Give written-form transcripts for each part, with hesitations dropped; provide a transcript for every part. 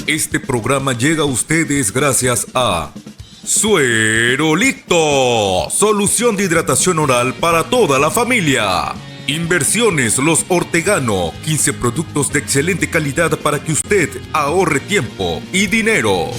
Este programa llega a ustedes gracias a Suerolito, solución de hidratación oral para toda la familia. Inversiones Los Ortegano, 15 productos de excelente calidad para que usted ahorre tiempo y dinero.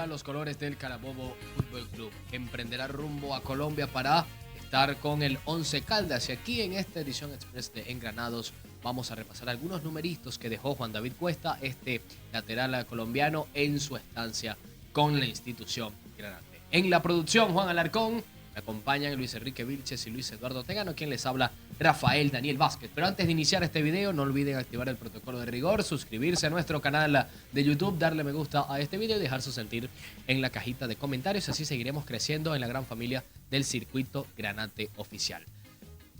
Los colores del Carabobo Fútbol Club. Emprenderá rumbo a Colombia para estar con el Once Caldas. Y aquí en esta edición express de Engranados vamos a repasar algunos numeritos que dejó Juan David Cuesta, este lateral colombiano, en su estancia con la institución granate. En la producción, Juan Alarcón. Me acompañan Luis Enrique Vilches y Luis Eduardo Tegano, quien les habla, Rafael Daniel Vázquez. Pero antes de iniciar este video, no olviden activar el protocolo de rigor, suscribirse a nuestro canal de YouTube, darle me gusta a este video y dejar su sentir en la cajita de comentarios. Así seguiremos creciendo en la gran familia del circuito Granate Oficial.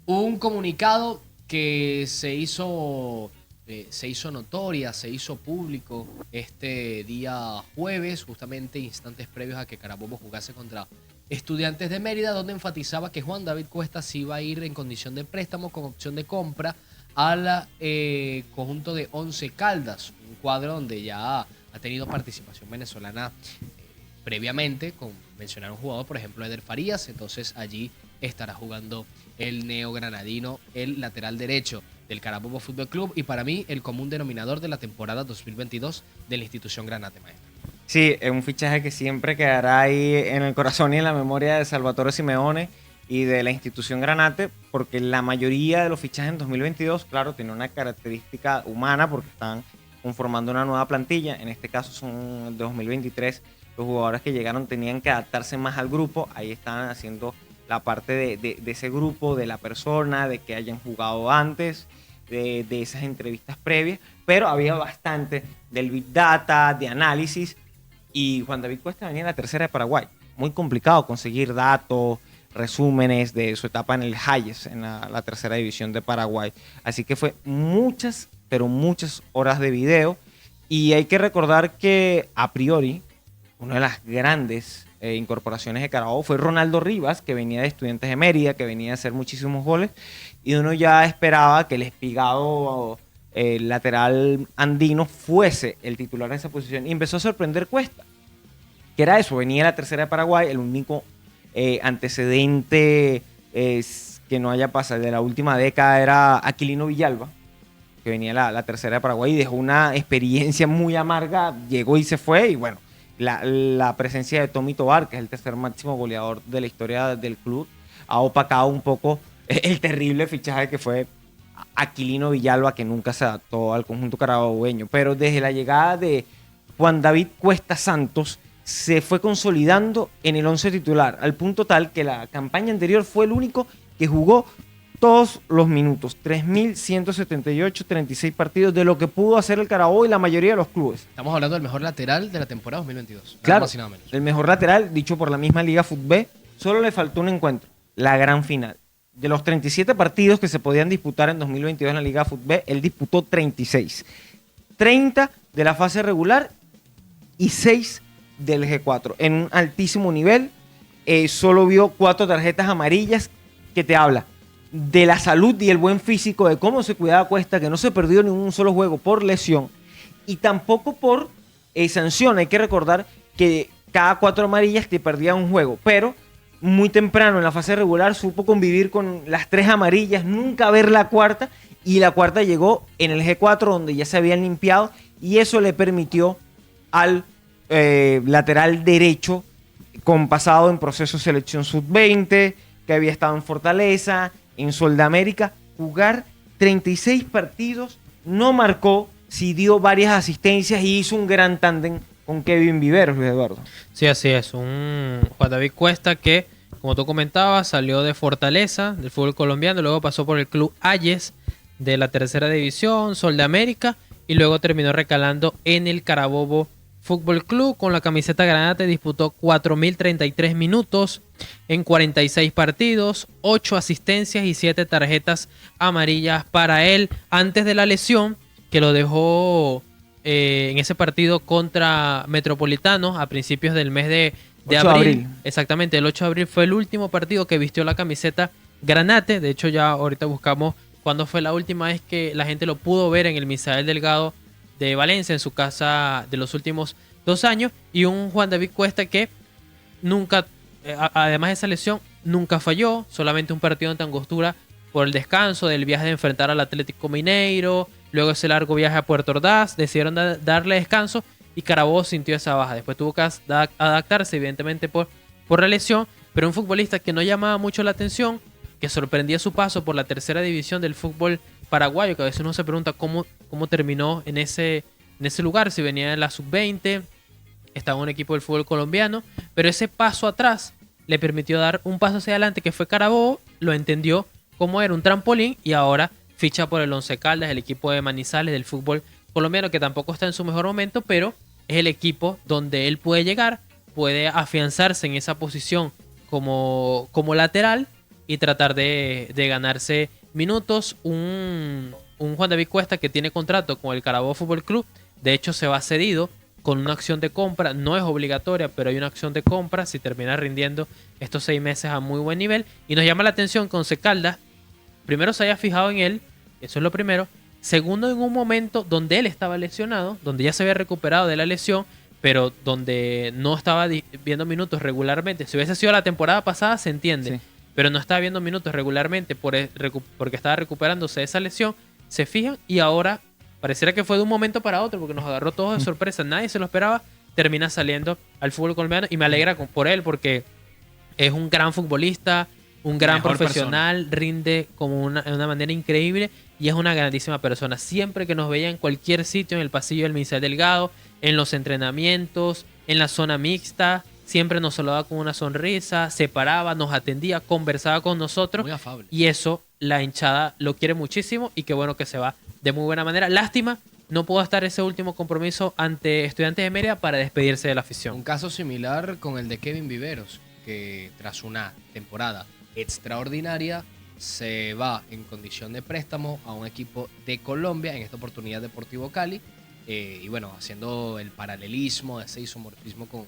Un comunicado que se hizo notoria, se hizo público este día jueves, justamente instantes previos a que Carabobo jugase contra Estudiantes de Mérida, donde enfatizaba que Juan David Cuesta sí iba a ir en condición de préstamo con opción de compra al conjunto de Once Caldas, un cuadro donde ya ha tenido participación venezolana previamente, con mencionar un jugador, por ejemplo, Eder Farías. Entonces allí estará jugando el neogranadino, el lateral derecho del Carabobo Fútbol Club, y para mí el común denominador de la temporada 2022 de la institución Granate, maestro. Sí, es un fichaje que siempre quedará ahí en el corazón y en la memoria de Salvatore Simeone y de la institución Granate, porque la mayoría de los fichajes en 2022, claro, tiene una característica humana porque están conformando una nueva plantilla. En este caso son de 2023. Los jugadores que llegaron tenían que adaptarse más al grupo. Ahí estaban haciendo la parte de ese grupo, de la persona, de que hayan jugado antes, de esas entrevistas previas. Pero había bastante del Big Data, de análisis. Y Juan David Cuesta venía en la tercera de Paraguay. Muy complicado conseguir datos, resúmenes de su etapa en el Hayes, en la tercera división de Paraguay. Así que fue muchas, pero muchas horas de video. Y hay que recordar que a priori, una de las grandes incorporaciones de Carabobo fue Ronaldo Rivas, que venía de Estudiantes de Mérida, que venía a hacer muchísimos goles. Y uno ya esperaba que el espigado lateral andino fuese el titular en esa posición, y empezó a sorprender Cuesta, que era eso, venía la tercera de Paraguay. El único antecedente que no haya pasado de la última década era Aquilino Villalba, que venía la tercera de Paraguay y dejó una experiencia muy amarga, llegó y se fue. Y bueno, la presencia de Tommy Tobar, que es el tercer máximo goleador de la historia del club, ha opacado un poco el terrible fichaje que fue Aquilino Villalba, que nunca se adaptó al conjunto carabobeño. Pero desde la llegada de Juan David Cuesta Santos se fue consolidando en el 11 titular, al punto tal que la campaña anterior fue el único que jugó todos los minutos, 3.178, 36 partidos, de lo que pudo hacer el Carabobo y la mayoría de los clubes. Estamos hablando del mejor lateral de la temporada 2022. Claro, más y nada menos. El mejor lateral, dicho por la misma Liga Fútbol. Solo le faltó un encuentro, la gran final. De los 37 partidos que se podían disputar en 2022 en la Liga Fútbol, él disputó 36. 30 de la fase regular y 6 del G4. En un altísimo nivel, solo vio 4 tarjetas amarillas, que te habla de la salud y el buen físico, de cómo se cuidaba Cuesta, que no se perdió ni un solo juego por lesión y tampoco por sanción. Hay que recordar que cada 4 amarillas te perdía un juego, pero muy temprano en la fase regular supo convivir con las 3 amarillas, nunca ver la cuarta, y la cuarta llegó en el G4, donde ya se habían limpiado, y eso le permitió al lateral derecho, con pasado en proceso de selección sub-20, que había estado en Fortaleza, en Soldamérica, jugar 36 partidos, no marcó, sí dio varias asistencias y hizo un gran tándem con Kevin Viveros, Luis Eduardo. Sí, así es. Un Juan David Cuesta que, como tú comentabas, salió de Fortaleza, del fútbol colombiano, luego pasó por el club Hayes de la tercera división, Sol de América, y luego terminó recalando en el Carabobo Fútbol Club con la camiseta granate disputó 4.033 minutos en 46 partidos, 8 asistencias y 7 tarjetas amarillas para él antes de la lesión que lo dejó en ese partido contra Metropolitanos a principios del mes de 8 de abril. Exactamente, el 8 de abril fue el último partido que vistió la camiseta granate. De hecho, ya ahorita buscamos cuándo fue la última vez que la gente lo pudo ver en el Misael Delgado de Valencia, en su casa de los últimos 2 años. Y un Juan David Cuesta que nunca, además de esa lesión, nunca falló. Solamente un partido ante Angostura por el descanso del viaje de enfrentar al Atlético Mineiro. Luego ese largo viaje a Puerto Ordaz. Decidieron darle descanso y Carabobo sintió esa baja. Después tuvo que adaptarse, evidentemente, por la lesión. Pero un futbolista que no llamaba mucho la atención, que sorprendía su paso por la tercera división del fútbol paraguayo, que a veces uno se pregunta cómo terminó en ese lugar, si venía de la sub-20, estaba en un equipo del fútbol colombiano, pero ese paso atrás le permitió dar un paso hacia adelante, que fue Carabobo, lo entendió como era un trampolín y ahora ficha por el Once Caldas, el equipo de Manizales del fútbol colombiano, que tampoco está en su mejor momento, pero es el equipo donde él puede llegar, puede afianzarse en esa posición como lateral y tratar de ganarse minutos. Un Juan David Cuesta que tiene contrato con el Carabobo Fútbol Club, de hecho se va cedido con una acción de compra, no es obligatoria, pero hay una acción de compra si termina rindiendo estos 6 meses a muy buen nivel. Y nos llama la atención que Once Caldas primero se haya fijado en él, eso es lo primero. Segundo, en un momento donde él estaba lesionado, donde ya se había recuperado de la lesión, pero donde no estaba viendo minutos regularmente. Si hubiese sido la temporada pasada, se entiende. Sí. Pero no estaba viendo minutos regularmente porque estaba recuperándose de esa lesión. Se fijan y ahora pareciera que fue de un momento para otro porque nos agarró todos de sorpresa. Nadie se lo esperaba. Termina saliendo al fútbol colombiano y me alegra por él porque es un gran futbolista, un gran profesional, rinde como de una manera increíble y es una grandísima persona. Siempre que nos veía en cualquier sitio, en el pasillo del Misael Delgado, en los entrenamientos, en la zona mixta, siempre nos saludaba con una sonrisa, se paraba, nos atendía, conversaba con nosotros. Muy afable. Y eso la hinchada lo quiere muchísimo y qué bueno que se va de muy buena manera. Lástima, no pudo estar ese último compromiso ante Estudiantes de Mérida para despedirse de la afición. Un caso similar con el de Kevin Viveros, que tras una temporada extraordinaria se va en condición de préstamo a un equipo de Colombia, en esta oportunidad Deportivo Cali, y bueno, haciendo el paralelismo, ese isomorfismo con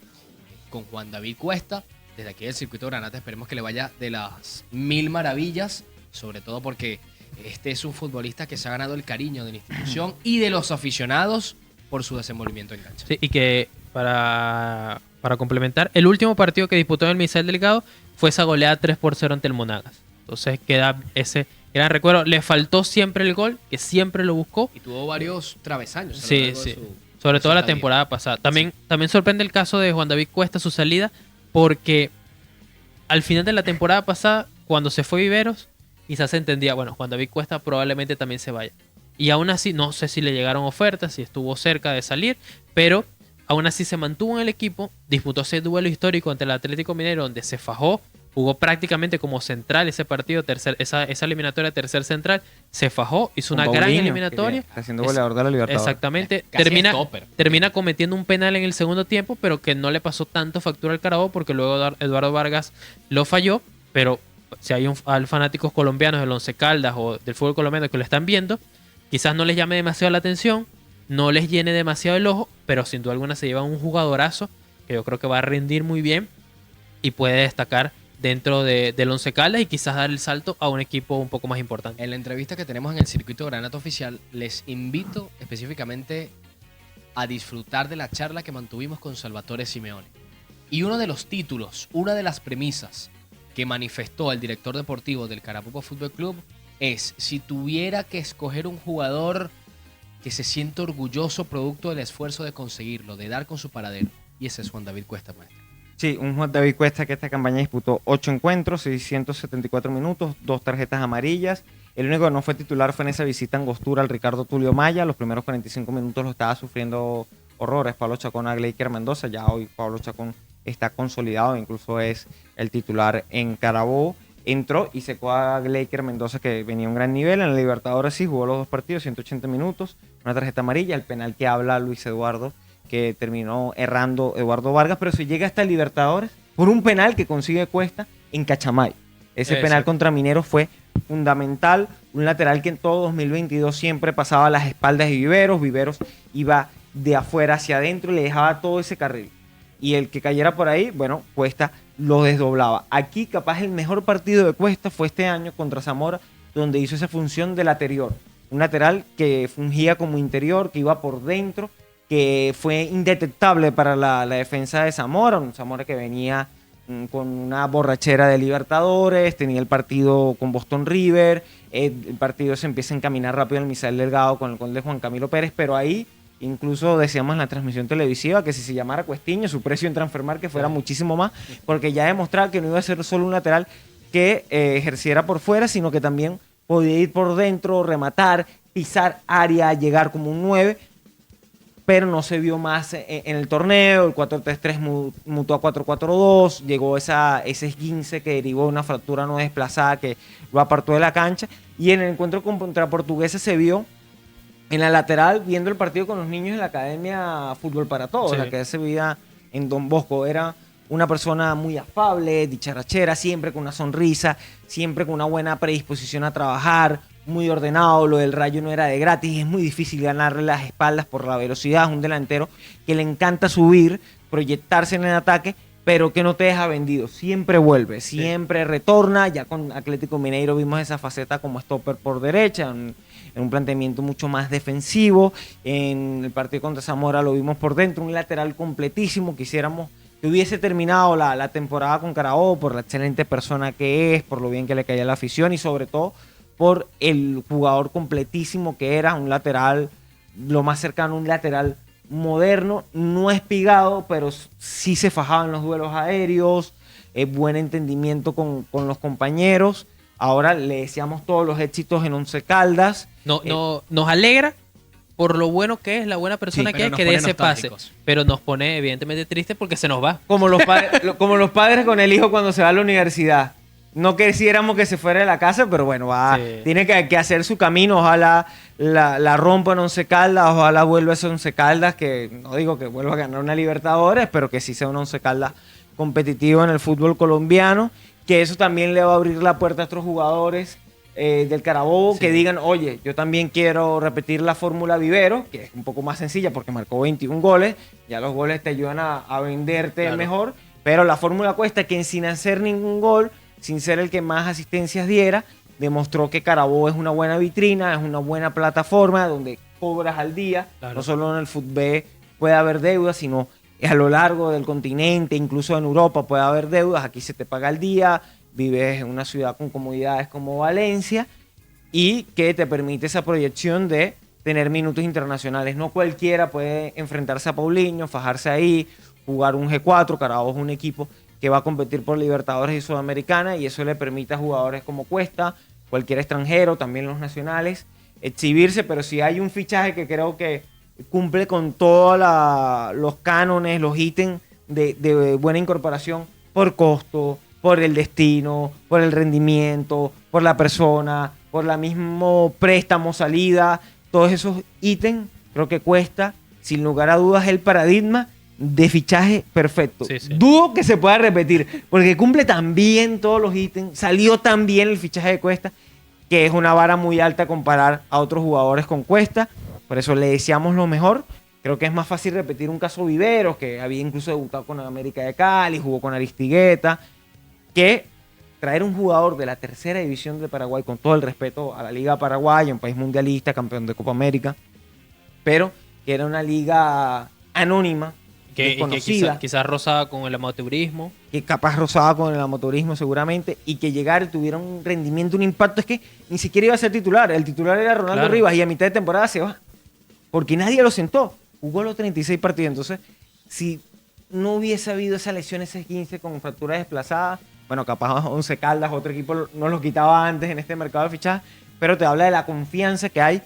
Juan David Cuesta. Desde aquí del circuito Granate esperemos que le vaya de las mil maravillas, sobre todo porque este es un futbolista que se ha ganado el cariño de la institución y de los aficionados por su desenvolvimiento en cancha. Sí, y que para complementar, el último partido que disputó en el Misael Delgado fue esa goleada 3-0 ante el Monagas. Entonces queda ese gran recuerdo. Le faltó siempre el gol, que siempre lo buscó. Y tuvo varios travesaños. Sí, sí. Sobre todo la temporada pasada. También sorprende el caso de Juan David Cuesta, su salida, porque al final de la temporada pasada, cuando se fue Viveros, quizás se entendía, bueno, Juan David Cuesta probablemente también se vaya. Y aún así, no sé si le llegaron ofertas, si estuvo cerca de salir, pero aún así se mantuvo en el equipo, disputó ese duelo histórico ante el Atlético Mineiro, donde se fajó, jugó prácticamente como central ese partido, esa eliminatoria tercer central, se fajó, hizo una gran eliminatoria. Está siendo goleador de la Libertadores. Exactamente. Termina cometiendo un penal en el segundo tiempo, pero que no le pasó tanto factura al Carabobo porque luego Eduardo Vargas lo falló. Pero si hay fanáticos colombianos del Once Caldas o del fútbol colombiano que lo están viendo, quizás no les llame demasiado la atención, no les llene demasiado el ojo, pero sin duda alguna se lleva un jugadorazo que yo creo que va a rendir muy bien y puede destacar dentro del Once Caldas y quizás dar el salto a un equipo un poco más importante. En la entrevista que tenemos en el circuito Granate Oficial, les invito específicamente a disfrutar de la charla que mantuvimos con Salvatore Simeone. Y uno de los títulos, una de las premisas que manifestó el director deportivo del Carabobo Fútbol Club es: si tuviera que escoger un jugador que se siente orgulloso producto del esfuerzo de conseguirlo, de dar con su paradero, y ese es Juan David Cuesta, maestro. Sí, un Juan David Cuesta que esta campaña disputó 8 encuentros, 674 minutos, 2 tarjetas amarillas. El único que no fue titular fue en esa visita a Angostura al Ricardo Tulio Maya. Los primeros 45 minutos lo estaba sufriendo horrores Pablo Chacón a Gleiker Mendoza. Ya hoy Pablo Chacón está consolidado, incluso es el titular en Carabobo. Entró y secó a Gleiker Mendoza, que venía a un gran nivel. En el Libertadores sí jugó los 2 partidos, 180 minutos, una tarjeta amarilla, el penal que habla Luis Eduardo, que terminó errando Eduardo Vargas, pero se llega hasta el Libertadores por un penal que consigue Cuesta en Cachamay. Ese penal contra Mineros fue fundamental, un lateral que en todo 2022 siempre pasaba a las espaldas de Viveros, Viveros iba de afuera hacia adentro y le dejaba todo ese carril. Y el que cayera por ahí, bueno, Cuesta lo desdoblaba. Aquí capaz el mejor partido de Cuesta fue este año contra Zamora, donde hizo esa función de lateral. Un lateral que fungía como interior, que iba por dentro, que fue indetectable para la defensa de Zamora. Un Zamora que venía con una borrachera de Libertadores, tenía el partido con Boston River, el partido se empieza a encaminar rápido al Misael Delgado con el gol de Juan Camilo Pérez, pero ahí incluso decíamos en la transmisión televisiva que si se llamara Cuestiño, su precio en Transfermarkt fuera muchísimo más, porque ya demostraba que no iba a ser solo un lateral que ejerciera por fuera, sino que también podía ir por dentro, rematar, pisar área, llegar como un 9, pero no se vio más en el torneo. El 4-3-3 mutó a 4-4-2, llegó ese esguince que derivó de una fractura no desplazada que lo apartó de la cancha, y en el encuentro contra Portuguesa se vio en la lateral viendo el partido con los niños en la Academia Fútbol para Todos, la que se veía en Don Bosco. Era una persona muy afable, dicharachera, siempre con una sonrisa, siempre con una buena predisposición a trabajar, muy ordenado. Lo del Rayo no era de gratis, es muy difícil ganarle las espaldas por la velocidad. Es un delantero que le encanta subir, proyectarse en el ataque, pero que no te deja vendido. Siempre vuelve, siempre retorna. Ya con Atlético Mineiro vimos esa faceta como stopper por derecha, en un planteamiento mucho más defensivo. En el partido contra Zamora lo vimos por dentro, un lateral completísimo. Quisiéramos que hubiese terminado la temporada con Carabobo por la excelente persona que es, por lo bien que le caía la afición y sobre todo por el jugador completísimo que era, un lateral, lo más cercano, un lateral moderno, no espigado, pero sí se fajaba en los duelos aéreos, buen entendimiento con los compañeros. Ahora le deseamos todos los éxitos en Once Caldas. Nos alegra por lo bueno que es, la buena persona que es, que dé ese pase. Pero nos pone evidentemente triste porque se nos va. Como los padres con el hijo cuando se va a la universidad. No quisiéramos que se fuera de la casa, pero bueno, tiene que hacer su camino. Ojalá la rompa en Once Caldas, ojalá vuelva a ese Once Caldas, que no digo que vuelva a ganar una Libertadores, pero que sí sea un Once Caldas competitivo en el fútbol colombiano, que eso también le va a abrir la puerta a otros jugadores del Carabobo, que digan, oye, yo también quiero repetir la fórmula Vivero, que es un poco más sencilla porque marcó 21 goles, ya los goles te ayudan a venderte mejor, pero la fórmula Cuesta, que sin hacer ningún gol, sin ser el que más asistencias diera, demostró que Carabobo es una buena vitrina, es una buena plataforma donde cobras al día. No solo en el fútbol puede haber deudas, sino a lo largo del continente, incluso en Europa puede haber deudas. Aquí se te paga al día, vives en una ciudad con comodidades como Valencia y que te permite esa proyección de tener minutos internacionales. No cualquiera puede enfrentarse a Paulinho, fajarse ahí, jugar un G4. Carabobo es un equipo que va a competir por Libertadores y Sudamericana, y eso le permite a jugadores como Cuesta, cualquier extranjero, también los nacionales, exhibirse. Pero si hay un fichaje que creo que cumple con todos los cánones, los ítems de buena incorporación, por costo, por el destino, por el rendimiento, por la persona, por la mismo préstamo, salida, todos esos ítems, creo que Cuesta, sin lugar a dudas, el paradigma de fichaje perfecto. Dudo que se pueda repetir, porque cumple tan bien todos los ítems, salió tan bien el fichaje de Cuesta, que es una vara muy alta comparar a otros jugadores con Cuesta. Por eso le deseamos lo mejor. Creo que es más fácil repetir un caso Viveros, que había incluso debutado con América de Cali, jugó con Aristigueta, que traer un jugador de la tercera división de Paraguay, con todo el respeto a la Liga Paraguaya, un país mundialista, campeón de Copa América, pero que era una liga anónima, que quizás rozaba con el amateurismo. Que capaz rozaba con el amateurismo seguramente, y que llegara y tuviera un rendimiento, un impacto. Es que ni siquiera iba a ser titular. El titular era Ronaldo Rivas, y a mitad de temporada se va. Porque nadie lo sentó. Jugó los 36 partidos. Entonces, si no hubiese habido esa lesión, ese 15 con fractura desplazada, bueno, capaz Once Caldas, otro equipo, no los quitaba antes en este mercado de fichajes, pero te habla de la confianza que hay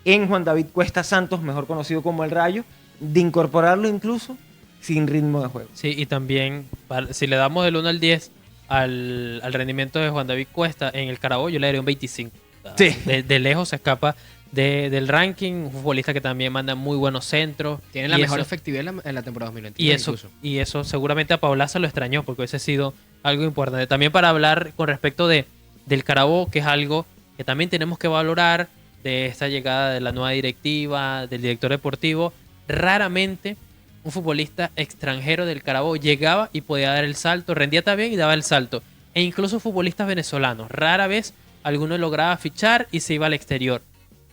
en Juan David Cuesta Santos, mejor conocido como El Rayo, de incorporarlo incluso sin ritmo de juego. Sí, y también, si le damos del 1 al 10 al rendimiento de Juan David Cuesta en el Carabobo, yo le daría un 25. Sí. De lejos se escapa del ranking, un futbolista que también manda muy buenos centros. Tiene la y mejor eso- efectividad en la temporada 2021. y eso, incluso. y eso seguramente a Paulaza lo extrañó porque hubiese sido algo importante. También para hablar con respecto del Carabobo, que es algo que también tenemos que valorar, de esta llegada de la nueva directiva, del director deportivo. Raramente un futbolista extranjero del Carabobo llegaba y podía dar el salto, rendía también y daba el salto. E incluso futbolistas venezolanos. Rara vez alguno lograba fichar y se iba al exterior.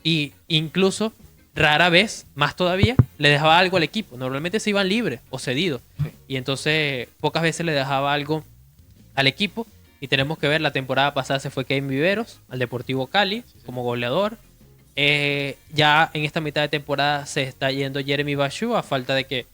Y incluso rara vez, más todavía, le dejaba algo al equipo. Normalmente se iban libres o cedidos. Y entonces pocas veces le dejaba algo al equipo. Y tenemos que ver, la temporada pasada se fue Kevin Viveros al Deportivo Cali como goleador. Ya en esta mitad de temporada se está yendo Jeremy Bashu a falta de que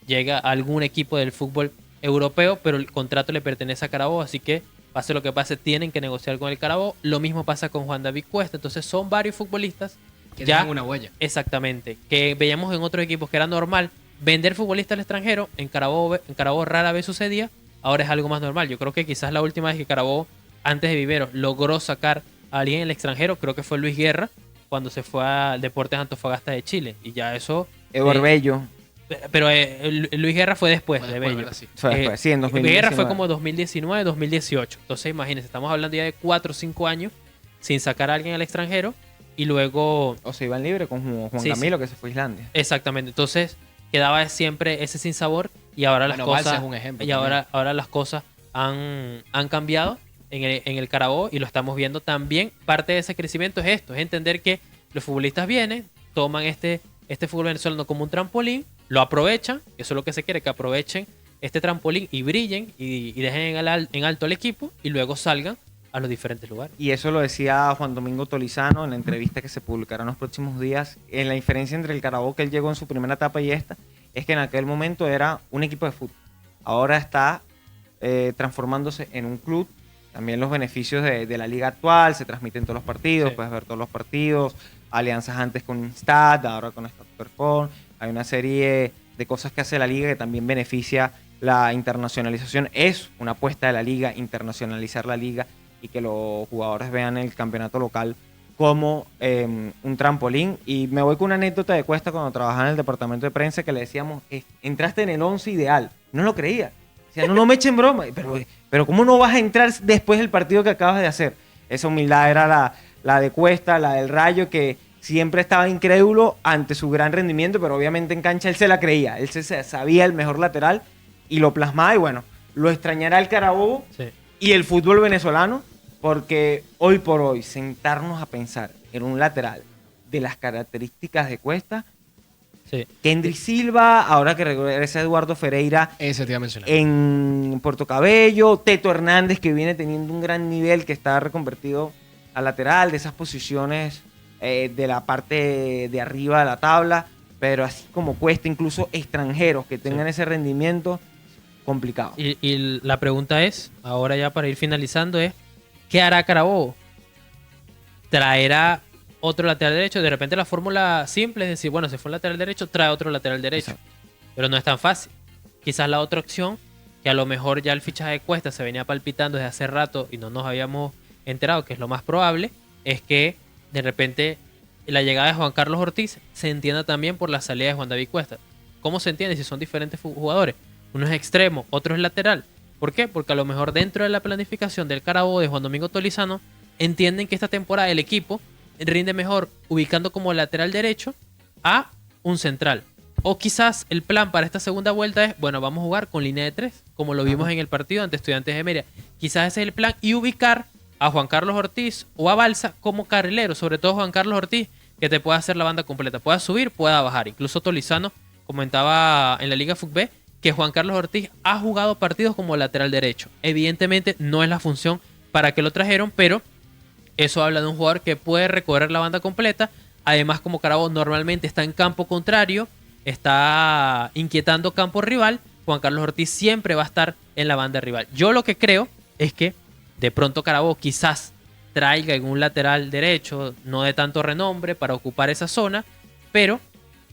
llegue a algún equipo del fútbol europeo, pero el contrato le pertenece a Carabobo, así que pase lo que pase, tienen que negociar con el Carabobo. Lo mismo pasa con Juan David Cuesta. Entonces son varios futbolistas Que ya dejan una huella. exactamente, que veíamos en otros equipos que era normal vender futbolistas al extranjero. En Carabobo rara vez sucedía, ahora es algo más normal. Yo creo que quizás la última vez que Carabobo, antes de Viveros, logró sacar a alguien en el extranjero, creo que fue Luis Guerra, cuando se fue al Deportes Antofagasta de Chile. Y ya eso... Eduardo Bello. Pero Luis Guerra fue después Fue de después, Bello. ¿verdad? Sí. Fue después, sí, en 2019. Guerra fue como 2019, 2018. Entonces imagínense, estamos hablando ya de 4 o 5 años sin sacar a alguien al extranjero y luego... O se iban libre con Juan Sí, Camilo, que se fue a Islandia. Exactamente, entonces quedaba siempre ese sinsabor y ahora las Bueno, Balsa cosas... es un ejemplo Y ahora las cosas han cambiado en el Carabobo y lo estamos viendo también. Parte de ese crecimiento es esto, es entender que los futbolistas vienen, toman este fútbol venezolano como un trampolín, lo aprovechan, eso es lo que se quiere, que aprovechen este trampolín y brillen y dejen en alto al equipo y luego salgan a los diferentes lugares. Y eso lo decía Juan Domingo Tolizano en la entrevista que se publicará en los próximos días. En la diferencia entre el Carabobo que él llegó en su primera etapa y esta, es que en aquel momento era un equipo de fútbol. Ahora está transformándose en un club. También los beneficios de la liga actual, se transmiten todos los partidos, Sí. puedes ver todos los partidos, alianzas antes con Instat, ahora con Stat Perform. Hay una serie de cosas que hace la liga que también beneficia la internacionalización. Es una apuesta de la liga, internacionalizar la liga y que los jugadores vean el campeonato local como un trampolín. Y me voy con una anécdota de Cuesta cuando trabajaba en el departamento de prensa que le decíamos, entraste en el 11 ideal. No lo creía. Decía, no me echen broma. Pero ¿cómo no vas a entrar después del partido que acabas de hacer? Esa humildad era la de Cuesta, la del Rayo, que siempre estaba incrédulo ante su gran rendimiento, pero obviamente en cancha él se la creía. Él se sabía el mejor lateral y lo plasmaba. Y bueno, lo extrañará el Carabobo Sí. y el fútbol venezolano, porque hoy por hoy sentarnos a pensar en un lateral de las características de Cuesta, Sí. Kendrick Silva, ahora que regresa Eduardo Ferreira Ese te iba a mencionar. en Puerto Cabello, Teto Hernández, que viene teniendo un gran nivel, que está reconvertido a lateral de esas posiciones de la parte de arriba de la tabla, pero así como Cuesta, incluso extranjeros que tengan ese rendimiento, complicado. Y la pregunta es, ahora ya para ir finalizando, es ¿qué hará Carabobo? ¿Traerá otro lateral derecho? De repente la fórmula simple es decir, bueno, se fue un lateral derecho, trae otro lateral derecho. Exacto. Pero no es tan fácil. Quizás la otra opción, que a lo mejor ya el fichaje de Cuesta se venía palpitando desde hace rato y no nos habíamos enterado, que es lo más probable, es que de repente la llegada de Juan Carlos Ortiz se entienda también por la salida de Juan David Cuesta. ¿Cómo se entiende si son diferentes jugadores? Uno es extremo, otro es lateral. ¿Por qué? Porque a lo mejor dentro de la planificación del Carabobo de Juan Domingo Tolizano entienden que esta temporada el equipo rinde mejor ubicando como lateral derecho a un central. O quizás el plan para esta segunda vuelta es, bueno, vamos a jugar con línea de 3, como lo vimos en el partido ante Estudiantes de Mérida. Quizás ese es el plan y ubicar a Juan Carlos Ortiz o a Balsa como carrilero, sobre todo Juan Carlos Ortiz, que te pueda hacer la banda completa, pueda subir, pueda bajar. Incluso Tolizano comentaba en la Liga Fútbol que Juan Carlos Ortiz ha jugado partidos como lateral derecho. Evidentemente no es la función para que lo trajeron, pero eso habla de un jugador que puede recorrer la banda completa. Además, como Carabobo normalmente está en campo contrario, está inquietando campo rival, Juan Carlos Ortiz siempre va a estar en la banda rival. Yo lo que creo es que de pronto Carabobo quizás traiga algún lateral derecho, no de tanto renombre, para ocupar esa zona, pero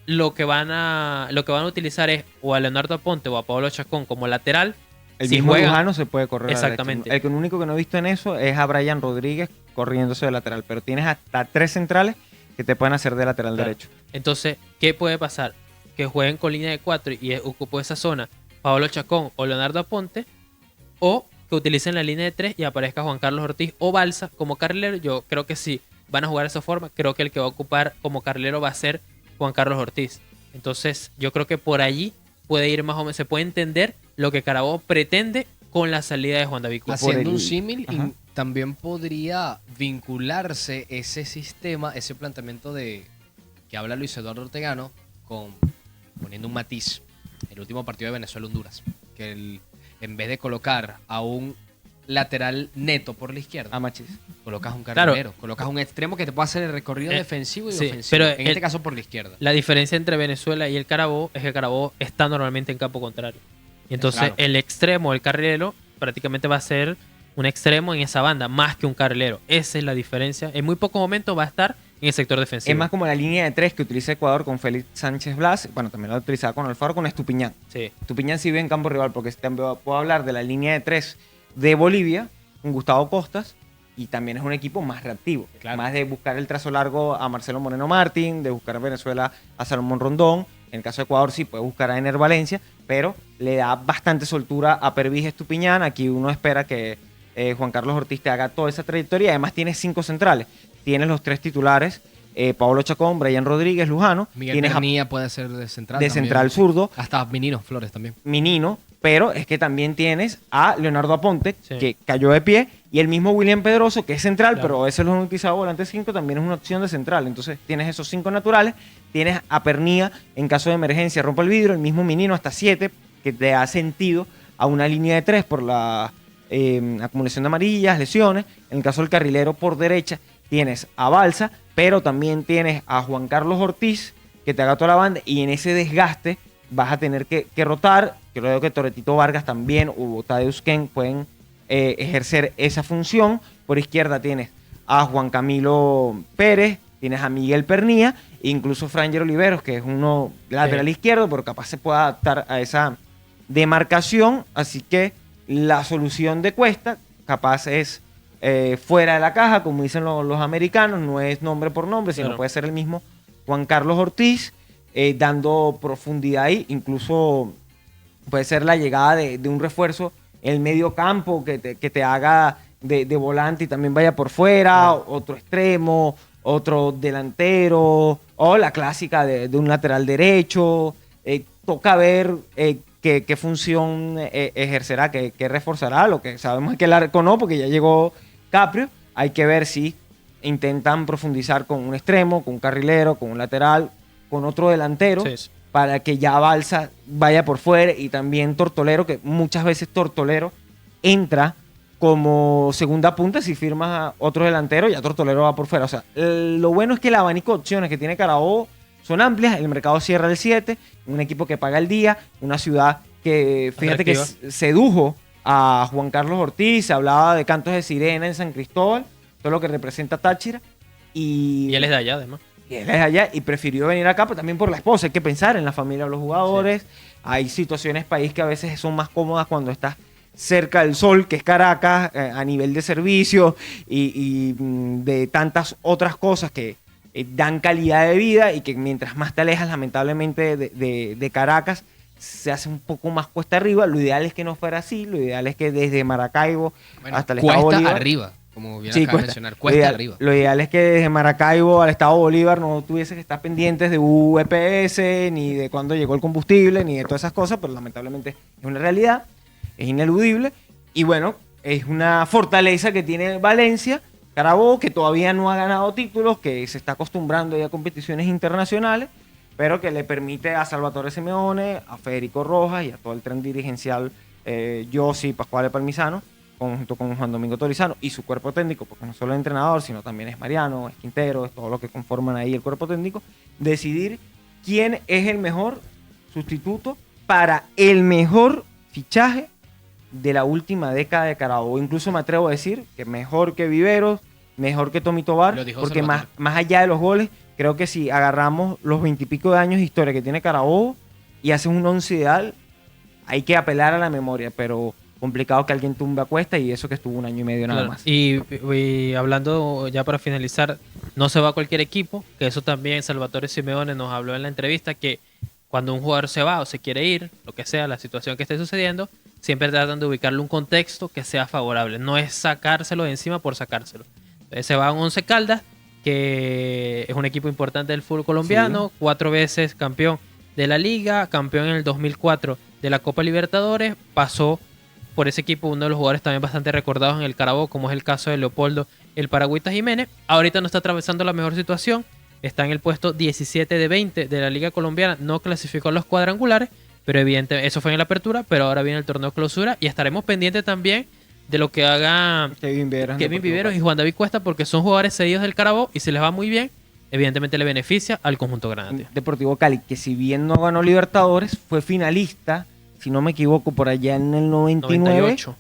lo que van a utilizar es o a Leonardo Aponte o a Pablo Chacón como lateral. El si mismo juegan- Lujano se puede correr. Exactamente. El único que no he visto en eso es a Brian Rodríguez corriéndose de lateral, pero tienes hasta 3 centrales que te pueden hacer de lateral Claro. derecho. Entonces, ¿qué puede pasar? Que jueguen con línea de 4 y ocupó esa zona Pablo Chacón o Leonardo Aponte, o que utilicen la línea de 3 y aparezca Juan Carlos Ortiz o Balsa como carrilero. Yo creo que sí van a jugar de esa forma. Creo que el que va a ocupar como carrilero va a ser Juan Carlos Ortiz. Entonces, yo creo que por allí puede ir más o menos, se puede entender lo que Carabobo pretende con la salida de Juan David Cruz. Haciendo un el- símil, Ajá. también podría vincularse ese sistema, ese planteamiento de que habla Luis Eduardo Ortegano, con poniendo un matiz, el último partido de Venezuela-Honduras, que en vez de colocar a un lateral neto por la izquierda, A Machis. colocas un Claro. carrilero, colocas un extremo que te puede hacer el recorrido defensivo y sí, ofensivo, pero en este caso por la izquierda. La diferencia entre Venezuela y el Carabobo es que el Carabobo está normalmente en campo contrario. Y entonces Claro. el extremo, el carrilero, prácticamente va a ser un extremo en esa banda, más que un carrilero. Esa es la diferencia. En muy pocos momentos va a estar en el sector defensivo. Es más como la línea de 3 que utiliza Ecuador con Félix Sánchez Blas. Bueno, también la utilizaba con Alfaro, con Estupiñán. Sí. Estupiñán sí vive en campo rival, porque también puedo hablar de la línea de 3 de Bolivia, con Gustavo Costas, y también es un equipo más reactivo. Claro. Más de buscar el trazo largo a Marcelo Moreno Martín, de buscar a Venezuela a Salomón Rondón. En el caso de Ecuador sí puede buscar a Ener Valencia, pero le da bastante soltura a Pervis Estupiñán. Aquí uno espera que Juan Carlos Ortiz te haga toda esa trayectoria. Además tienes 5 centrales. Tienes los 3 titulares, Pablo Chacón, Brian Rodríguez, Lujano. Miguel Tienes a- Pernilla puede ser de central. de también. central zurdo, Hasta Minino Flores también. Minino, pero es que también tienes a Leonardo Aponte, Sí. que cayó de pie, y el mismo William Pedroso, que es central, Claro. pero a veces lo han utilizado volante 5, también es una opción de central. Entonces tienes esos 5 naturales, tienes a Pernilla en caso de emergencia, rompa el vidrio, el mismo Minino hasta 7, que te da sentido a una línea de 3 por la acumulación de amarillas, lesiones. En el caso del carrilero por derecha, tienes a Balsa, pero también tienes a Juan Carlos Ortiz, que te haga toda la banda, y en ese desgaste vas a tener que rotar. Creo que Toretito Vargas también o Tadeusz Ken pueden ejercer esa función. Por izquierda tienes a Juan Camilo Pérez, tienes a Miguel Pernía, e incluso Franger Oliveros, que es uno lateral izquierdo, pero capaz se puede adaptar a esa demarcación. Así que la solución de Cuesta capaz es fuera de la caja, como dicen los americanos, no es nombre por nombre, sino Claro. puede ser el mismo Juan Carlos Ortiz, dando profundidad ahí. Incluso puede ser la llegada de un refuerzo en el medio campo que te haga de volante y también vaya por fuera, otro extremo, otro delantero, o la clásica de un lateral derecho. Toca ver qué función ejercerá, qué reforzará. Lo que sabemos es que el arco no, porque ya llegó Caprio. Hay que ver si intentan profundizar con un extremo, con un carrilero, con un lateral, con otro delantero, Sí, sí. para que ya Balsa vaya por fuera, y también Tortolero, que muchas veces Tortolero entra como segunda punta. Si firmas a otro delantero, ya Tortolero va por fuera. O sea, lo bueno es que el abanico de opciones que tiene Carabobo son amplias. El mercado cierra el 7, un equipo que paga el día, una ciudad que, fíjate que Atractiva. sedujo a Juan Carlos Ortiz. Se hablaba de cantos de sirena en San Cristóbal, todo lo que representa Táchira. Y él es de allá, además. Y él es allá y prefirió venir acá, pero también por la esposa. Hay que pensar en la familia de los jugadores. Hay situaciones país que a veces son más cómodas cuando estás cerca del sol, que es Caracas, a nivel de servicio y de tantas otras cosas que dan calidad de vida, y que mientras más te alejas, lamentablemente, de Caracas, se hace un poco más cuesta arriba. Lo ideal es que no fuera así. Lo ideal es que desde Maracaibo Bueno, hasta el estado cuesta Bolívar, arriba, como bien sí, acabas de cuesta. mencionar. Lo Cuesta ideal- arriba. Lo ideal es que desde Maracaibo al estado Bolívar no tuviese que estar pendientes de UEPS, ni de cuándo llegó el combustible, ni de todas esas cosas, pero lamentablemente es una realidad, es ineludible. Y bueno, es una fortaleza que tiene Valencia, Carabobo, que todavía no ha ganado títulos, que se está acostumbrando ya a competiciones internacionales, pero que le permite a Salvatore Simeone, a Federico Rojas y a todo el tren dirigencial, Yossi, Pascual Palmisano, junto con Juan Domingo Torizano y su cuerpo técnico, porque no solo es entrenador, sino también es Mariano, es Quintero, es todo lo que conforman ahí el cuerpo técnico, decidir quién es el mejor sustituto para el mejor fichaje de la última década de Carabobo. Incluso me atrevo a decir que mejor que Viveros, mejor que Tommy Tobar, Lo dijo porque Salvatore. más allá de los goles, creo que si agarramos los 20 y pico de años de historia que tiene Carabobo y haces un once ideal, hay que apelar a la memoria, pero complicado que alguien tumbe a Cuesta, y eso que estuvo un año y medio nada Claro. más. Y hablando ya para finalizar, no se va a cualquier equipo, que eso también Salvatore Simeone nos habló en la entrevista, que cuando un jugador se va o se quiere ir, lo que sea, la situación que esté sucediendo, siempre tratan de ubicarle un contexto que sea favorable. No es sacárselo de encima por sacárselo. Entonces se va a un Once Caldas, que es un equipo importante del fútbol colombiano, 4 veces campeón de la Liga, campeón en el 2004 de la Copa Libertadores, pasó por ese equipo uno de los jugadores también bastante recordados en el Carabobo, como es el caso de Leopoldo el Paragüita Jiménez. Ahorita no está atravesando la mejor situación, está en el puesto 17 de 20 de la Liga Colombiana, no clasificó a los cuadrangulares, pero evidentemente eso fue en la apertura, pero ahora viene el torneo clausura y estaremos pendientes también de lo que haga Kevin Viveros y Juan David Cuesta, porque son jugadores cedidos del Carabobo y si les va muy bien, evidentemente le beneficia al conjunto granate. Deportivo Cali, que si bien no ganó Libertadores, fue finalista, si no me equivoco, por allá en el 98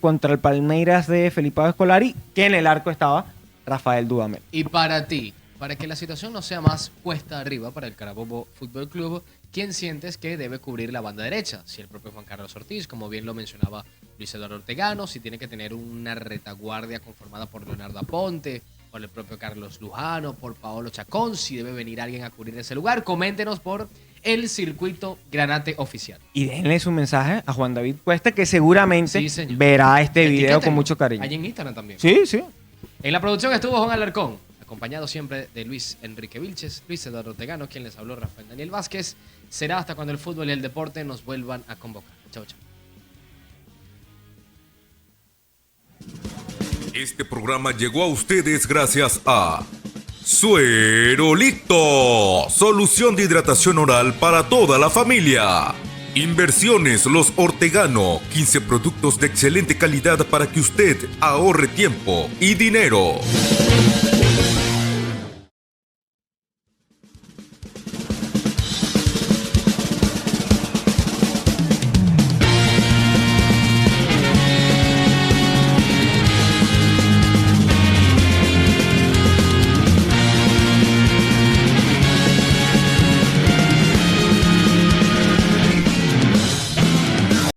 contra el Palmeiras de Felipe Escolari, que en el arco estaba Rafael Dudamel. Y para ti, para que la situación no sea más cuesta arriba para el Carabobo Fútbol Club, ¿quién sientes que debe cubrir la banda derecha? Si el propio Juan Carlos Ortiz, como bien lo mencionaba Luis Eduardo Ortegano, si tiene que tener una retaguardia conformada por Leonardo Aponte, por el propio Carlos Lujano, por Paolo Chacón, si debe venir alguien a cubrir ese lugar. Coméntenos por el Circuito Granate Oficial. Y déjenle su mensaje a Juan David Cuesta, que seguramente verá este video con mucho cariño. Allí en Instagram también. Sí, sí. En la producción estuvo Juan Alarcón, acompañado siempre de Luis Enrique Vilches, Luis Eduardo Ortegano, quien les habló, Rafael Daniel Vázquez. Será hasta cuando el fútbol y el deporte nos vuelvan a convocar. Chau, chau. Este programa llegó a ustedes gracias a Suerolito, solución de hidratación oral para toda la familia. Inversiones Los Ortegano, 15 productos de excelente calidad para que usted ahorre tiempo y dinero.